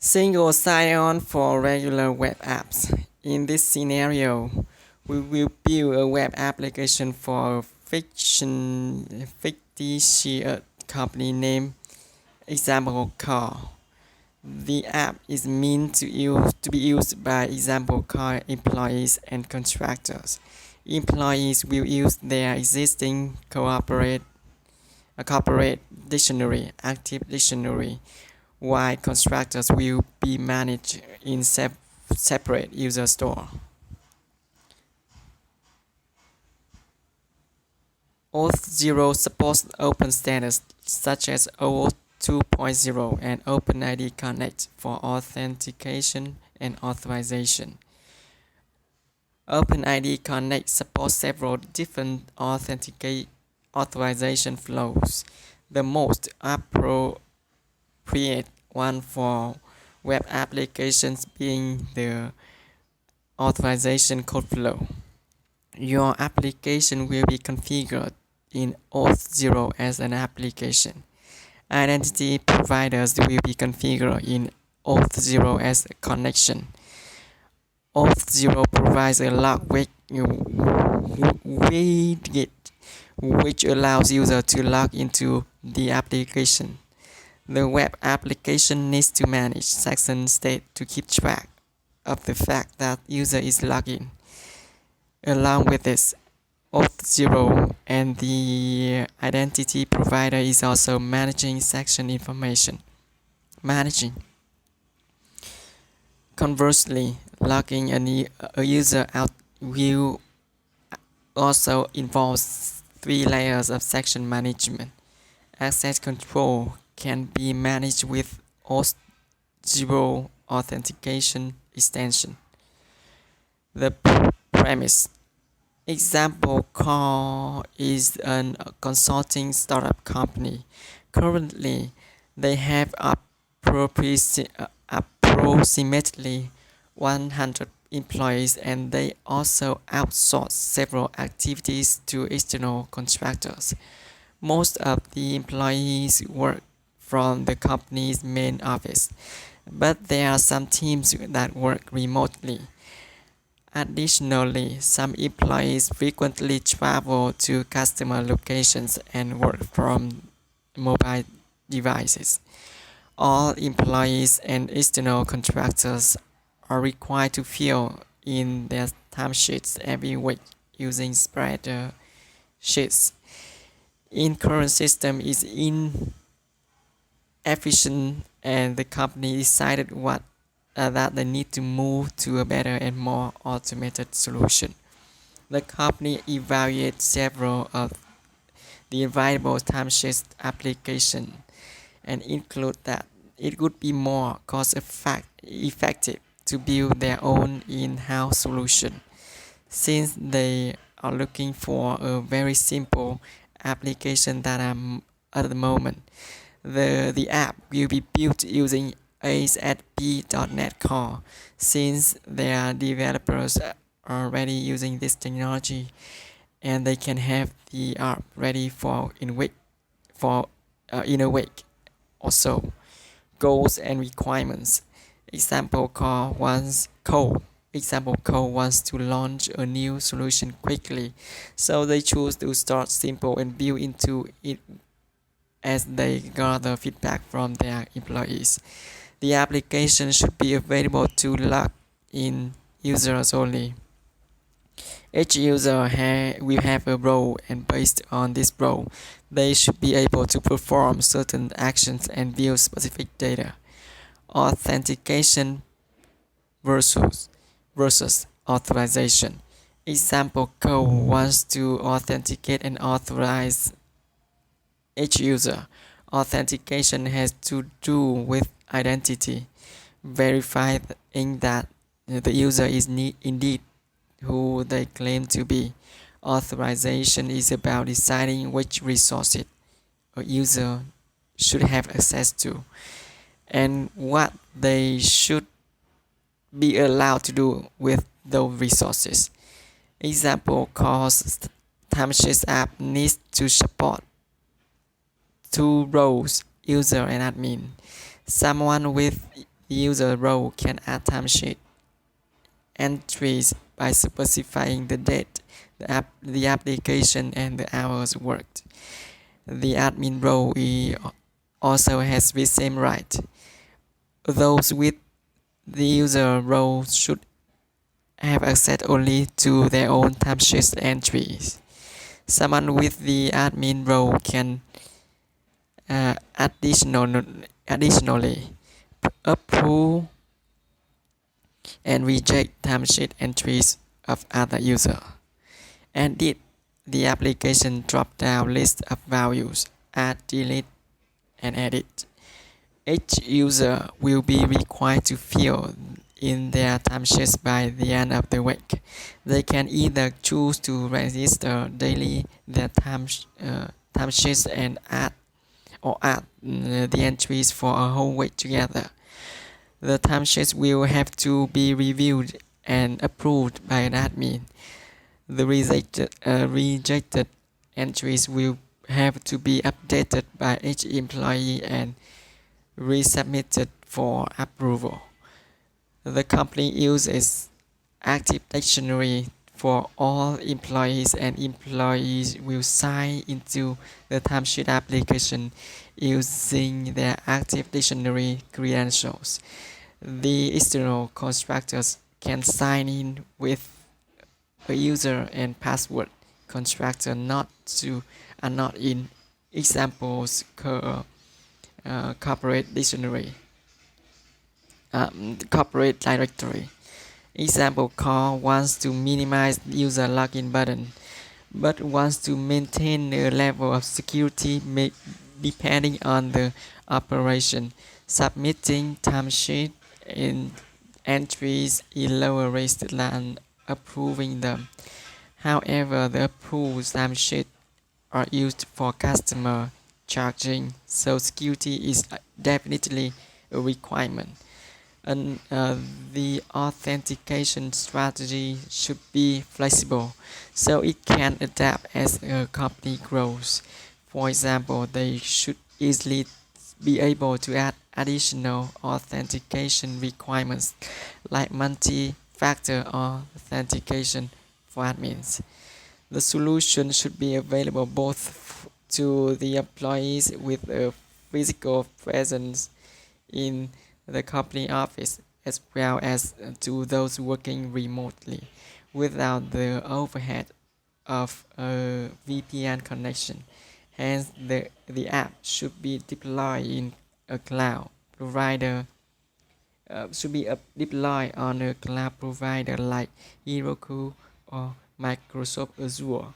Single sign-on for regular web apps. In this scenario, we will build a web application for a fictitious company name Example Car. The app is meant to be used by Example Car employees and contractors. Employees will use their existing corporate dictionary, Active Dictionary, while contractors will be managed in separate user store. Auth0 supports open standards such as OAuth 2.0 and OpenID Connect for authentication and authorization. OpenID Connect supports several different authorization flows. The most appropriate one for web applications being the authorization code flow. Your application will be configured in Auth0 as an application. Identity providers will be configured in Auth0 as a connection. Auth0 provides a log widget which allows users to log into the application. The web application needs to manage section state to keep track of the fact that user is logged in. Along with this, Auth0 and the identity provider is also managing section information. Conversely, logging a user out will also involves 3 layers of section management. Access control can be managed with Auth0 authentication extension. The premise. Example Car is a consulting startup company. Currently, they have approximately 100 employees and they also outsource several activities to external contractors. Most of the employees work from the company's main office, but there are some teams that work remotely. Additionally, some employees frequently travel to customer locations and work from mobile devices. All employees and external contractors are required to fill in their timesheets every week using spreadsheets. In current system is inefficient and the company decided that they need to move to a better and more automated solution. The company evaluated several of the available timesheet applications and include that it would be more cost-effective to build their own in-house solution, since they are looking for a very simple application that at the moment. The app will be built using ASP.NET Core, since their developers are already using this technology and they can have the app ready in a week or so. Goals and requirements. Example Core wants to launch a new solution quickly, so they choose to start simple and build into it as they gather feedback from their employees. The application should be available to log-in users only. Each user will have a role, and based on this role, they should be able to perform certain actions and view specific data. Authentication versus authorization. Example code wants to authenticate and authorize each user. Authentication has to do with identity, verifying that the user is indeed who they claim to be. Authorization is about deciding which resources a user should have access to and what they should be allowed to do with those resources. Example Core's timesheet app needs to support 2 roles, user and admin. Someone with the user role can add timesheet entries by specifying the date, the application, and the hours worked. The admin role also has the same right. Those with the user role should have access only to their own timesheet entries. Someone with the admin role can additionally approve and reject timesheet entries of other users. Edit the application drop-down list of values, add, delete, and edit. Each user will be required to fill in their timesheets by the end of the week. They can either choose to register daily their timesheets and add the entries for a whole week together. The timesheets will have to be reviewed and approved by an admin. The rejected entries will have to be updated by each employee and resubmitted for approval. The company uses Active Dictionary for all employees, and employees will sign into the timesheet application using their Active Dictionary credentials. The external contractors can sign in with a user and password. Contractors are not in examples corporate dictionary, corporate directory. Example call wants to minimize user login button, but wants to maintain a level of security depending on the operation. Submitting timesheet in entries is lower risk than approving them. However, the approved timesheet are used for customer charging, so security is definitely a requirement. And the authentication strategy should be flexible, so it can adapt as a company grows. For example, they should easily be able to add additional authentication requirements like multi-factor authentication for admins. The solution should be available both to the employees with a physical presence in the company office as well as to those working remotely without the overhead of a VPN connection. Hence, the app should be deployed in a cloud provider. Should be deployed on a cloud provider like Heroku or Microsoft Azure.